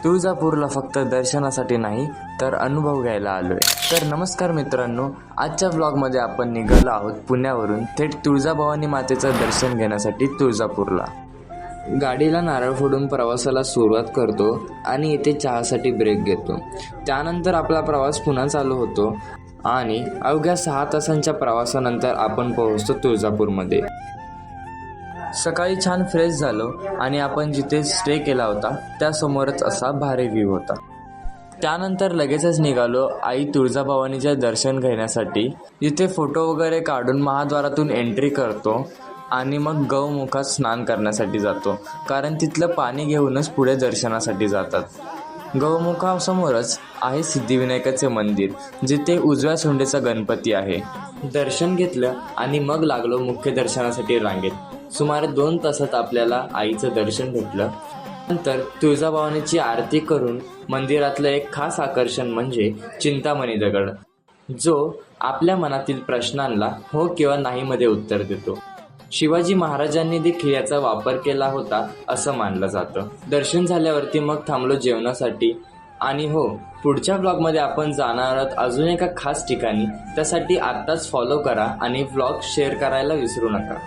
तुळजापूरला फक्त दर्शनासाठी नाही तर अनुभव घ्यायला आलोय। तर नमस्कार मित्रांनो, आजच्या व्लॉगमध्ये आपण निघालो आहोत पुण्यावरून थेट तुळजाभवानी मातेचं दर्शन घेण्यासाठी तुळजापूरला। गाडीला नारळ फोडून प्रवासाला सुरुवात करतो आणि येथे चहासाठी ब्रेक घेतो। त्यानंतर आपला प्रवास पुन्हा चालू होतो आणि अवघ्या 6 तासांच्या प्रवासानंतर आपण पोहोचतो तुळजापूरमध्ये। सकाळी छान फ्रेश झालो आणि आपण जिथे स्टे केला होता त्यासमोरच असा भारी व्ह्यू होता। त्यानंतर लगेचच निघालो आई तुळजाभवानीचे दर्शन घेण्यासाठी, जिथे फोटो वगैरे काढून महाद्वारातून एंट्री करतो आणि मग गौमुखात स्नान करण्यासाठी जातो, कारण तिथलं पाणी घेऊनच पुढे दर्शनासाठी जातात। गौमुखासमोरच आहे सिद्धिविनायकाचे मंदिर, जिथे उजव्या सोंडेचा गणपती आहे। दर्शन घेतलं आणि मग लागलो मुख्य दर्शनासाठी रांगेत। सुमारे 2 तासात आपल्याला आईचं दर्शन भेटलं। नंतर तुळजाभवानीची आरती करून मंदिरातलं एक खास आकर्षण म्हणजे चिंतामणी दगड, जो आपल्या मनातील प्रश्नांना हो किंवा नाही मध्ये उत्तर देतो। शिवाजी महाराजांनी देखील याचा वापर केला होता असं मानलं जातं। दर्शन झाल्यावरती मग थांबलो जेवणासाठी आणि हो, पुढच्या व्लॉगमध्ये आपण जाणार आहोत अजून एका खास ठिकाणी। त्यासाठी आत्ताच फॉलो करा आणि व्लॉग शेअर करायला विसरू नका।